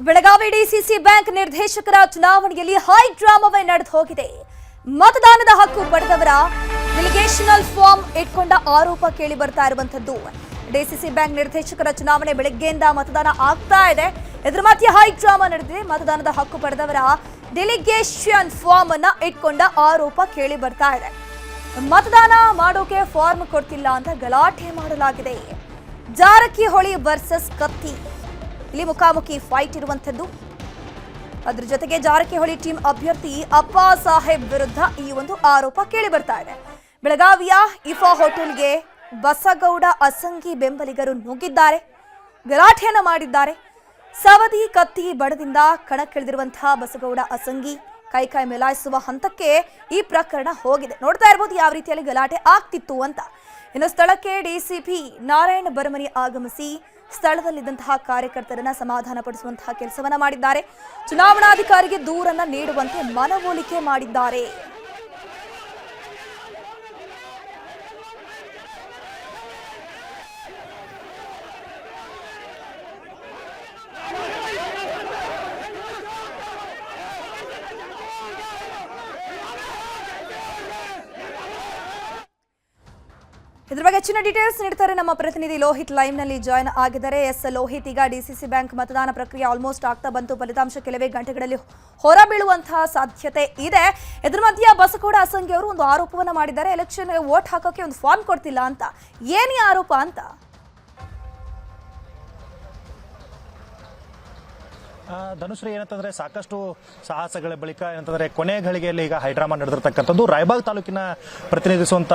Belagavi DCC bank ನಿರ್ದೇಶಕರ ಚುನಾವಣೆಯಲ್ಲಿ high ಡ್ರಾಮಾವೇ ನಡೆದು ಹೋಗಿದೆ. ಮತದಾನದ ಹಕ್ಕು ಪಡೆದವರ ಡೆಲಿಗೇಷನಲ್ ಫಾರ್ಮ್ ಇಟ್ಕೊಂಡ ಆರೋಪ ಕೇಳಿ ಬರ್ತಾ ಇರುವಂತದ್ದು. ಡಿಸಿಸಿ ಬ್ಯಾಂಕ್ ನಿರ್ದೇಶಕರ ಚುನಾವಣೆ ಬೆಳಗ್ಗೆಯಿಂದ ಮತದಾನ ಆಗ್ತಾ ಇದೆ. ಇದರ ಮಧ್ಯೆ ಹೈ ಡ್ರಾಮಾ ನಡೆದಿದೆ. ಮತದಾನದ ಹಕ್ಕು ಪಡೆದವರ ಡೆಲಿಗೇಷನ್ ಫಾರ್ಮ್ ಅನ್ನ ಇಟ್ಕೊಂಡ ಆರೋಪ ಕೇಳಿ ಬರ್ತಾ ಇದೆ. ಮತದಾನ ಮಾಡೋಕೆ ಫಾರ್ಮ್ ಕೊಡ್ತಿಲ್ಲ ಅಂತ ಗಲಾಟೆ ಮಾಡಲಾಗಿದೆ. ಜಾರಕಿಹೊಳಿ ವರ್ಸಸ್ ಕತ್ತಿ ಇಲ್ಲಿ ಮುಖಾಮುಖಿ ಫೈಟ್ ಇರುವಂತದ್ದು. ಅದರ ಜೊತೆಗೆ ಜಾರಕಿಹೊಳಿ ಟೀಮ್ ಅಭ್ಯರ್ಥಿ ಅಪ್ಪಾ ಸಾಹೇಬ್ ವಿರುದ್ಧ ಈ ಒಂದು ಆರೋಪ ಕೇಳಿ ಬರ್ತಾ ಇದೆ. ಬೆಳಗಾವಿಯ ಇಫಾ ಹೋಟೆಲ್ಗೆ ಬಸಗೌಡ ಅಸಂಗಿ ಬೆಂಬಲಿಗರು ನುಗ್ಗಿದ್ದಾರೆ, ಗಲಾಟೆಯನ್ನ ಮಾಡಿದ್ದಾರೆ. ಸವದಿ ಕತ್ತಿ ಬಡದಿಂದ ಕಣಕ್ಕಿಳಿದಿರುವಂತಹ ಬಸಗೌಡ ಅಸಂಗಿ ಕೈ ಮೇಲಾಯಿಸುವ ಹಂತಕ್ಕೆ ಈ ಪ್ರಕರಣ ಹೋಗಿದೆ. ನೋಡ್ತಾ ಇರಬಹುದು ಯಾವ ರೀತಿಯಲ್ಲಿ ಗಲಾಟೆ ಆಗ್ತಿತ್ತು ಅಂತ. ಇನ್ನು ಸ್ಥಳಕ್ಕೆ ಡಿಸಿಪಿ ನಾರಾಯಣ ಬರಮನಿ ಆಗಮಿಸಿ ಸ್ಥಳದಲ್ಲಿದ್ದಂತಹ ಕಾರ್ಯಕರ್ತರನ್ನ ಸಮಾಧಾನ ಪಡಿಸುವಂತಹ ಕೆಲಸವನ್ನ ಮಾಡಿದ್ದಾರೆ. ಚುನಾವಣಾಧಿಕಾರಿಗೆ ದೂರನ್ನ ನೀಡುವಂತೆ ಮನವೊಲಿಕೆ ಮಾಡಿದ್ದಾರೆ. ಇದ್ರ ಬಗ್ಗೆ ಹೆಚ್ಚಿನ ಡೀಟೇಲ್ಸ್ ನೀಡ್ತಾರೆ ನಮ್ಮ ಪ್ರತಿನಿಧಿ ಲೋಹಿತ್ ಲೈವ್ ನಲ್ಲಿ ಜಾಯ್ನ್ ಆಗಿದ್ದಾರೆ. ಲೋಹಿತ್, ಈಗ ಡಿಸಿಸಿ ಬ್ಯಾಂಕ್ ಮತದಾನ ಪ್ರಕ್ರಿಯೆ ಆಲ್ಮೋಸ್ಟ್ ಆಗ್ತಾ ಬಂತು. ಫಲಿತಾಂಶ ಕೆಲವೇ ಗಂಟೆಗಳಲ್ಲಿ ಹೊರಬೀಳುವಂತಹ ಸಾಧ್ಯತೆ ಇದೆ. ಇದ್ರ ಮಧ್ಯೆ ಬಸಗೌಡ ಅಸಂಗಿ ಅವರು ಒಂದು ಆರೋಪವನ್ನ ಮಾಡಿದ್ದಾರೆ, ಎಲೆಕ್ಷನ್ ವೋಟ್ ಹಾಕೋಕೆ ಒಂದು ಫಾರ್ಮ್ ಕೊಡ್ತಿಲ್ಲ ಅಂತ. ಏನಿ ಆರೋಪ ಅಂತ? ಧನುಶ್ರೀ, ಏನಂತಂದ್ರೆ ಸಾಕಷ್ಟು ಸಾಹಸಗಳ ಬಳಿಕ ಏನಂತಂದ್ರೆ ಕೊನೆ ಗಳಿಗೆಯಲ್ಲಿ ಈಗ ಹೈಡ್ರಾಮಾ ನಡೆದಿರ್ತಕ್ಕಂಥದ್ದು. ರಾಯಬಾಗ್ ತಾಲೂಕಿನ ಪ್ರತಿನಿಧಿಸುವಂತ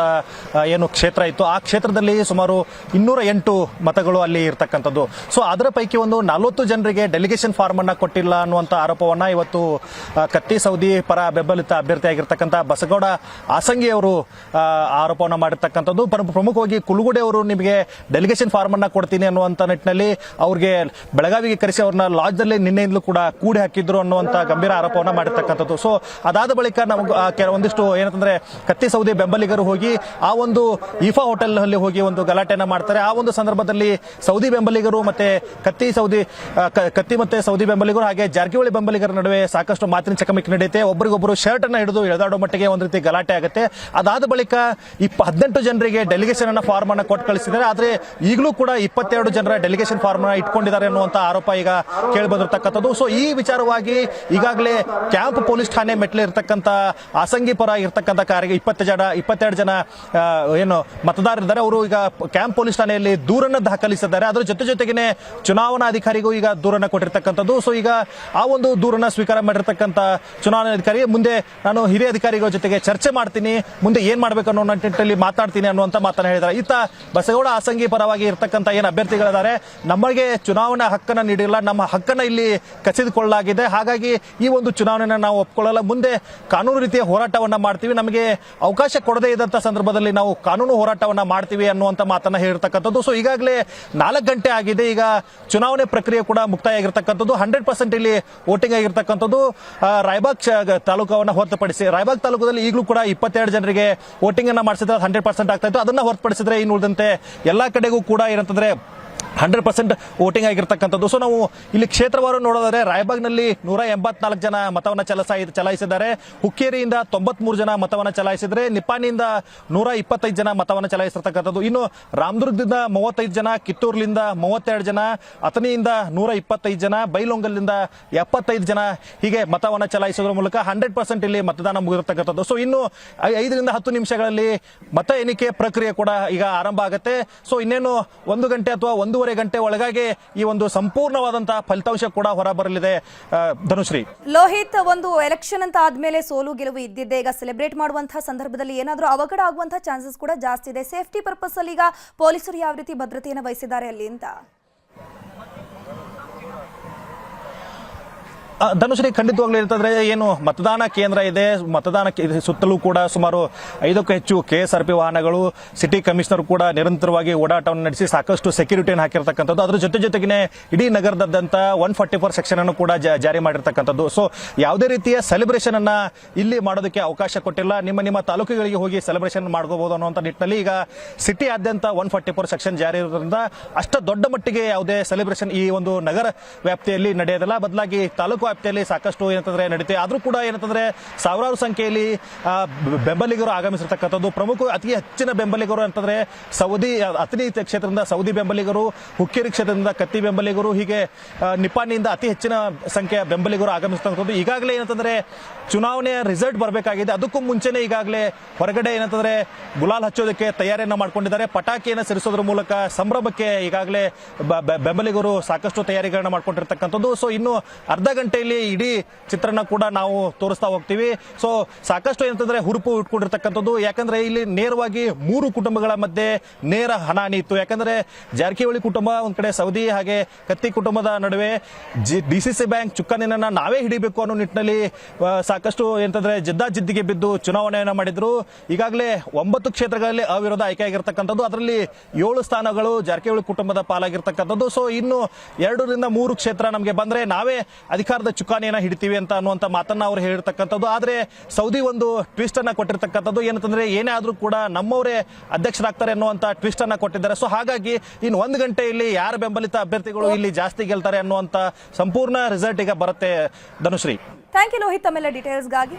ಏನು ಕ್ಷೇತ್ರ ಇತ್ತು, ಆ ಕ್ಷೇತ್ರದಲ್ಲಿ ಸುಮಾರು 208 ಮತಗಳು ಅಲ್ಲಿ ಇರ್ತಕ್ಕಂಥದ್ದು. ಸೊ ಅದರ ಪೈಕಿ ಒಂದು 40 ಜನರಿಗೆ ಡೆಲಿಗೇಷನ್ ಫಾರ್ಮ್ ಅನ್ನ ಕೊಟ್ಟಿಲ್ಲ ಅನ್ನುವಂತ ಆರೋಪವನ್ನ ಇವತ್ತು ಕತ್ತಿ ಸೌದಿ ಪರ ಬೆಂಬಲಿತ ಅಭ್ಯರ್ಥಿಯಾಗಿರ್ತಕ್ಕಂಥ ಬಸಗೌಡ ಆಸಂಗಿ ಅವರು ಆರೋಪವನ್ನ ಮಾಡಿರ್ತಕ್ಕಂಥದ್ದು. ಪ್ರಮುಖವಾಗಿ ಕುಲುಗುಡೆ ಅವರು ನಿಮಗೆ ಡೆಲಿಗೇಷನ್ ಫಾರ್ಮ್ ಅನ್ನ ಕೊಡ್ತೀನಿ ಅನ್ನುವಂತ ನಿಟ್ಟಿನಲ್ಲಿ ಅವ್ರಿಗೆ ಬೆಳಗಾವಿಗೆ ಕರೆಸಿ ಅವ್ರನ್ನ ಲಾಡ್ಜ್ ಅಲ್ಲಿ ನಿನ್ನೆಯಿಂದಲೂ ಕೂಡ ಕೂಡಿ ಹಾಕಿದ್ರು ಅನ್ನುವಂತ ಗಂಭೀರ ಆರೋಪವನ್ನ ಮಾಡಿರ್ತಕ್ಕಂಥದ್ದು. ಸೊ ಅದಾದ ಬಳಿಕ ನಮಗೆ ಒಂದಿಷ್ಟು ಏನಂತಂದ್ರೆ ಕತ್ತಿ ಸೌದಿ ಬೆಂಬಲಿಗರು ಹೋಗಿ ಆ ಒಂದು ಇಫಾ ಹೋಟೆಲ್ ನಲ್ಲಿ ಹೋಗಿ ಒಂದು ಗಲಾಟೆಯನ್ನ ಮಾಡ್ತಾರೆ. ಆ ಒಂದು ಸಂದರ್ಭದಲ್ಲಿ ಸೌದಿ ಬೆಂಬಲಿಗರು ಮತ್ತೆ ಕತ್ತಿ ಮತ್ತೆ ಸೌದಿ ಬೆಂಬಲಿಗರು ಹಾಗೆ ಜಾರಕಿಹೊಳಿ ಬೆಂಬಲಿಗರ ನಡುವೆ ಸಾಕಷ್ಟು ಮಾತಿನ ಚಕಮಕಿ ನಡೆಯುತ್ತೆ. ಒಬ್ಬರಿಗೊಬ್ಬರು ಶರ್ಟ್ ಅನ್ನ ಹಿಡಿದು ಎಳೆದಾಡೋ ಮಟ್ಟಿಗೆ ಒಂದು ರೀತಿ ಗಲಾಟೆ ಆಗುತ್ತೆ. ಅದಾದ ಬಳಿಕ 18 ಜನರಿಗೆ ಡೆಲಿಗೇಷನ್ ಅನ್ನ ಫಾರ್ಮ್ ಅನ್ನ ಕೊಟ್ಟು ಕಳಿಸಿದ್ದಾರೆ. ಆದ್ರೆ ಈಗಲೂ ಕೂಡ 22 ಜನರ ಡೆಲಿಗೇಷನ್ ಫಾರ್ಮ್ ಅನ್ನ ಇಟ್ಕೊಂಡಿದ್ದಾರೆ ಅನ್ನುವಂತ ಆರೋಪ ಈಗ ಕೇಳಿ ಬಂದಿರ್ತಕ್ಕಂಥದ್ದು. ಸೊ ಈ ವಿಚಾರವಾಗಿ ಈಗಾಗಲೇ ಕ್ಯಾಂಪ್ ಪೊಲೀಸ್ ಠಾಣೆ ಮೆಟ್ಲೆ ಇರತಕ್ಕಂತ ಆಸಂಗಿ ಪರ ಇರತಕ್ಕಂತ ಕಾರಿಗೆ 22 ಜನ ಏನು ಮತದಾರರಿದ್ದಾರೆ, ಅವರು ಈಗ ಕ್ಯಾಂಪ್ ಪೊಲೀಸ್ ಠಾಣೆಯಲ್ಲಿ ದೂರನ್ನ ದಾಖಲಿಸಿದ್ದಾರೆ. ಅದರ ಜೊತೆಗೇನೆ ಚುನಾವಣಾಧಿಕಾರಿಗೂ ಈಗ ದೂರನ್ನ ಕೊಟ್ಟಿರ್ತಕ್ಕಂಥದ್ದು. ಸೊ ಈಗ ಆ ಒಂದು ದೂರನ್ನ ಸ್ವೀಕಾರ ಮಾಡಿರ್ತಕ್ಕಂಥ ಚುನಾವಣಾಧಿಕಾರಿ ಮುಂದೆ ನಾನು ಹಿರಿಯ ಅಧಿಕಾರಿಗಳ ಜೊತೆಗೆ ಚರ್ಚೆ ಮಾಡ್ತೀನಿ, ಮುಂದೆ ಏನ್ ಮಾಡ್ಬೇಕು ಅನ್ನೋ ನಿಟ್ಟಿನಲ್ಲಿ ಮಾತಾಡ್ತೀನಿ ಅನ್ನುವಂತ ಮಾತನ್ನ ಹೇಳಿದ್ದಾರೆ. ಈತ ಬಸಗೌಡ ಆಸಂಗಿ ಪರವಾಗಿ ಇರ್ತಕ್ಕಂಥ ಏನು ಅಭ್ಯರ್ಥಿಗಳಿದ್ದಾರೆ, ನಮಗೆ ಚುನಾವಣಾ ಹಕ್ಕನ್ನ ನೀಡಿಲ್ಲ, ನಮ್ಮ ಹಕ್ಕನ್ನ ಇಲ್ಲಿ ಕಸಿದುಕೊಳ್ಳಲಾಗಿದೆ, ಹಾಗಾಗಿ ಈ ಒಂದು ಚುನಾವಣೆಯನ್ನು ನಾವು ಒಪ್ಕೊಳ್ಳಲ್ಲ, ಮುಂದೆ ಕಾನೂನು ರೀತಿಯ ಹೋರಾಟವನ್ನ ಮಾಡ್ತೀವಿ, ನಮಗೆ ಅವಕಾಶ ಕೊಡದೇ ಇದ್ದಂತ ಸಂದರ್ಭದಲ್ಲಿ ನಾವು ಕಾನೂನು ಹೋರಾಟವನ್ನ ಮಾಡ್ತೀವಿ ಅನ್ನುವಂತ ಮಾತನ್ನ ಹೇಳಿರ್ತಕ್ಕಂಥದ್ದು. ಸೊ ಈಗಾಗಲೇ 4 ಗಂಟೆ ಆಗಿದೆ, ಈಗ ಚುನಾವಣೆ ಪ್ರಕ್ರಿಯೆ ಕೂಡ ಮುಕ್ತಾಯ ಆಗಿರ್ತಕ್ಕಂಥದ್ದು. 100% ಇಲ್ಲಿ ವೋಟಿಂಗ್ ಆಗಿರ್ತಕ್ಕಂಥದ್ದು. ರಾಯಬಾಗ್ ತಾಲೂಕವನ್ನ ಹೊರತುಪಡಿಸಿ ರಾಯಬಾಗ್ ತಾಲೂಕದಲ್ಲಿ ಈಗಲೂ ಕೂಡ 22 ಜನರಿಗೆ ವೋಟಿಂಗ್ ಅನ್ನ ಮಾಡಿಸಿದ್ರೆ 100% ಆಗ್ತಾ ಇತ್ತು. ಅದನ್ನ ಹೊರತುಪಡಿಸಿದ್ರೆ ಇನ್ನು ಉಳಿದಂತೆ ಎಲ್ಲಾ ಕಡೆಗೂ ಕೂಡ ಏನಂತಂದ್ರೆ 100% ವೋಟಿಂಗ್ ಆಗಿರ್ತಕ್ಕಂಥದ್ದು. ಸೊ ನಾವು ಇಲ್ಲಿ ಕ್ಷೇತ್ರವಾರು ನೋಡೋದಾದ್ರೆ ರಾಯಬಾಗ್ನಲ್ಲಿ 184 ಜನ ಮತವನ್ನ ಚಲಾಯಿಸಿದ್ದಾರೆ. ಹುಕ್ಕೇರಿಯಿಂದ 93 ಜನ ಮತವನ್ನ ಚಲಾಯಿಸಿದ್ರೆ, ನಿಪ್ಪಾಣಿಯಿಂದ 125 ಜನ ಮತವನ್ನ ಚಲಾಯಿಸಿರ್ತಕ್ಕಂಥದ್ದು. ಇನ್ನು ರಾಮದುರ್ಗದಿಂದ 35 ಜನ, ಕಿತ್ತೂರ್ಲಿಂದ 32 ಜನ, ಅಥಣಿಯಿಂದ 125 ಜನ, ಬೈಲೊಂಗಲ್ನಿಂದ 75 ಜನ ಹೀಗೆ ಮತವನ್ನ ಚಲಾಯಿಸೋದ್ರ ಮೂಲಕ 100% ಇಲ್ಲಿ ಮತದಾನ ಮುಗಿದಿರ್ತಕ್ಕಂಥದ್ದು. ಸೊ ಇನ್ನು 5 ರಿಂದ 10 ನಿಮಿಷಗಳಲ್ಲಿ ಮತ ಎಣಿಕೆ ಪ್ರಕ್ರಿಯೆ ಕೂಡ ಈಗ ಆರಂಭ ಆಗುತ್ತೆ. ಸೊ ಇನ್ನೇನು 1 ಗಂಟೆ ಅಥವಾ 1.5 ಗಂಟೆ ಒಳಗಾಗಿ ಈ ಒಂದು ಸಂಪೂರ್ಣವಾದಂತಹ ಫಲಿತಾಂಶ ಕೂಡ ಹೊರಬರಲಿದೆ. ಧನುಶ್ರೀ, ಲೋಹಿತ್, ಒಂದು ಎಲೆಕ್ಷನ್ ಅಂತ ಆದ್ಮೇಲೆ ಸೋಲು ಗೆಲುವು ಇದ್ದಿದ್ದೆ. ಈಗ ಸೆಲೆಬ್ರೇಟ್ ಮಾಡುವಂತಹ ಸಂದರ್ಭದಲ್ಲಿ ಏನಾದರೂ ಅವಘಡ ಆಗುವಂತಹ ಚಾನ್ಸಸ್ ಕೂಡ ಜಾಸ್ತಿ ಇದೆ. ಸೇಫ್ಟಿ ಪರ್ಪಸ್ ಅಲ್ಲಿ ಈಗ ಪೊಲೀಸರು ಯಾವ ರೀತಿ ಭದ್ರತೆಯನ್ನು ವಹಿಸಿದ್ದಾರೆ ಅಲ್ಲಿ ಅಂತ? ಧನುಶ್ರೀ, ಖಂಡಿತವಾಗ್ಲೂ ಇರ್ತಂದ್ರೆ ಏನು ಮತದಾನ ಕೇಂದ್ರ ಇದೆ, ಮತದಾನ ಸುತ್ತಲೂ ಕೂಡ ಸುಮಾರು 5ಕ್ಕೂ ಹೆಚ್ಚು KSRP ವಾಹನಗಳು, ಸಿಟಿ ಕಮಿಷನರ್ ಕೂಡ ನಿರಂತರವಾಗಿ ಓಡಾಟವನ್ನು ನಡೆಸಿ ಸಾಕಷ್ಟು ಸೆಕ್ಯೂರಿಟಿಯನ್ನು ಹಾಕಿರ್ತಕ್ಕಂಥದ್ದು. ಅದ್ರ ಜೊತೆಗೆ ಇಡೀ ನಗರದಾದ್ಯಂತ 144 ಸೆಕ್ಷನ್ ಅನ್ನು ಕೂಡ ಜಾರಿ ಮಾಡಿರ್ತಕ್ಕಂಥದ್ದು. ಸೊ ಯಾವುದೇ ರೀತಿಯ ಸೆಲೆಬ್ರೇಷನ್ ಅನ್ನ ಇಲ್ಲಿ ಮಾಡೋದಕ್ಕೆ ಅವಕಾಶ ಕೊಟ್ಟಿಲ್ಲ. ನಿಮ್ಮ ತಾಲೂಕುಗಳಿಗೆ ಹೋಗಿ ಸೆಲೆಬ್ರೇಷನ್ ಮಾಡ್ಕೋಬಹುದು ಅನ್ನುವಂಥ ನಿಟ್ಟಿನಲ್ಲಿ ಈಗ ಸಿಟಿ ಆದ್ಯಂತ 144 ಸೆಕ್ಷನ್ ಜಾರಿ ಇರೋದ್ರಿಂದ ಅಷ್ಟ ದೊಡ್ಡ ಮಟ್ಟಿಗೆ ಯಾವುದೇ ಸೆಲೆಬ್ರೇಷನ್ ಈ ಒಂದು ನಗರ ವ್ಯಾಪ್ತಿಯಲ್ಲಿ ನಡೆಯೋದಿಲ್ಲ. ಬದಲಾಗಿ ತಾಲೂಕು ವ್ಯಾಪ್ತಿಯಲ್ಲಿ ಸಾಕಷ್ಟು ಏನಂತಂದ್ರೆ ನಡೀತೆ. ಆದ್ರೂ ಕೂಡ ಏನಂತಂದ್ರೆ ಸಾವಿರಾರು ಸಂಖ್ಯೆಯಲ್ಲಿ ಬೆಂಬಲಿಗರು ಆಗಮಿಸಿರ್ತಕ್ಕಂಥದ್ದು. ಪ್ರಮುಖ ಅತಿ ಹೆಚ್ಚಿನ ಬೆಂಬಲಿಗರು ಅಂತಂದ್ರೆ ಅಥಣಿ ಕ್ಷೇತ್ರದಿಂದ ಸೌದಿ ಬೆಂಬಲಿಗರು, ಹುಕ್ಕೇರಿ ಕ್ಷೇತ್ರದಿಂದ ಕತ್ತಿ ಬೆಂಬಲಿಗರು, ಹೀಗೆ ನಿಪ್ಪಾಣಿಯಿಂದ ಅತಿ ಹೆಚ್ಚಿನ ಸಂಖ್ಯೆಯ ಬೆಂಬಲಿಗರು ಆಗಮಿಸಿರ್ತಕ್ಕಂಥದ್ದು. ಈಗಾಗಲೇ ಏನಂತಂದ್ರೆ ಚುನಾವಣೆಯ ರಿಸಲ್ಟ್ ಬರಬೇಕಾಗಿದೆ. ಅದಕ್ಕೂ ಮುಂಚೆನೆ ಈಗಾಗಲೇ ಹೊರಗಡೆ ಏನಂತಂದ್ರೆ ಗುಲಾಲ್ ಹಚ್ಚೋದಕ್ಕೆ ತಯಾರಿಯನ್ನ ಮಾಡ್ಕೊಂಡಿದ್ದಾರೆ. ಪಟಾಕಿಯನ್ನು ಸಿಡಿಸೋದ್ರ ಮೂಲಕ ಸಂಭ್ರಮಕ್ಕೆ ಈಗಾಗಲೇ ಬೆಂಬಲಿಗರು ಸಾಕಷ್ಟು ತಯಾರಿಗಳನ್ನ ಮಾಡ್ಕೊಂಡಿರ್ತಕ್ಕಂಥದ್ದು. ಸೊ ಇನ್ನು ಅರ್ಧ ಗಂಟೆಯಲ್ಲಿ ಇಡೀ ಚಿತ್ರಣ ಕೂಡ ನಾವು ತೋರಿಸ್ತಾ ಹೋಗ್ತೀವಿ. ಸೊ ಸಾಕಷ್ಟು ಏನಂತಂದ್ರೆ ಹುರುಪು ಇಟ್ಕೊಂಡಿರ್ತಕ್ಕಂಥದ್ದು. ಯಾಕಂದ್ರೆ ಇಲ್ಲಿ ನೇರವಾಗಿ 3 ಕುಟುಂಬಗಳ ಮಧ್ಯೆ ನೇರ ಹಣಾಹಣಿ ಇತ್ತು. ಯಾಕಂದ್ರೆ ಜಾರಕಿಹೊಳಿ ಕುಟುಂಬ ಒಂದ್ ಕಡೆ ಸೌದಿ ಹಾಗೆ ಕತ್ತಿ ಕುಟುಂಬದ ನಡುವೆ DCC ಬ್ಯಾಂಕ್ ಚುಕ್ಕಾಣಿಯನ್ನ ನಾವೇ ಹಿಡಿಬೇಕು ಅನ್ನೋ ನಿಟ್ಟಿನಲ್ಲಿ ಸಾಕಷ್ಟು ಏನಂತಂದ್ರೆ ಜಿದ್ದಾಜಿದ್ದಿಗೆ ಬಿದ್ದು ಚುನಾವಣೆಯನ್ನ ಮಾಡಿದ್ರು. ಈಗಾಗಲೇ 9 ಕ್ಷೇತ್ರಗಳಲ್ಲಿ ಅವಿರೋಧ ಆಯ್ಕೆಯಾಗಿರ್ತಕ್ಕಂಥದ್ದು. ಅದರಲ್ಲಿ 7 ಸ್ಥಾನಗಳು ಜಾರಕಿಹೊಳಿ ಕುಟುಂಬದ ಪಾಲಾಗಿರ್ತಕ್ಕಂಥದ್ದು. ಸೊ ಇನ್ನು 2 ರಿಂದ 3 ಕ್ಷೇತ್ರ ನಮಗೆ ಬಂದ್ರೆ ನಾವೇ ಅಧಿಕಾರದ ಚುಕ್ಕಾಣಿಯನ್ನ ಹಿಡಿತೀವಿ ಅಂತ ಅನ್ನುವಂತ ಮಾತನ್ನ ಅವರು ಹೇಳಿರ್ತಕ್ಕಂಥದ್ದು. ಆದ್ರೆ ಸೌದಿ ಒಂದು ಟ್ವಿಸ್ಟ್ ಅನ್ನ ಕೊಟ್ಟಿರ್ತಕ್ಕಂಥದ್ದು. ಏನಂತಂದ್ರೆ ಏನೇ ಆದ್ರೂ ಕೂಡ ನಮ್ಮವರೇ ಅಧ್ಯಕ್ಷರಾಗ್ತಾರೆ ಅನ್ನುವಂತ ಟ್ವಿಸ್ಟ್ ಅನ್ನ ಕೊಟ್ಟಿದ್ದಾರೆ. ಸೊ ಹಾಗಾಗಿ ಇನ್ನು 1 ಗಂಟೆಯಲ್ಲಿ ಯಾರ ಬೆಂಬಲಿತ ಅಭ್ಯರ್ಥಿಗಳು ಇಲ್ಲಿ ಜಾಸ್ತಿ ಗೆಲ್ತಾರೆ ಅನ್ನುವಂತ ಸಂಪೂರ್ಣ ರಿಸಲ್ಟ್ ಈಗ ಬರುತ್ತೆ ಧನುಶ್ರೀ. ಥ್ಯಾಂಕ್ ಯು ಲೋಹಿತ್, ತಮ್ಮೆಲ್ಲ ಡೀಟೇಲ್ಸ್ಗಾಗಿ.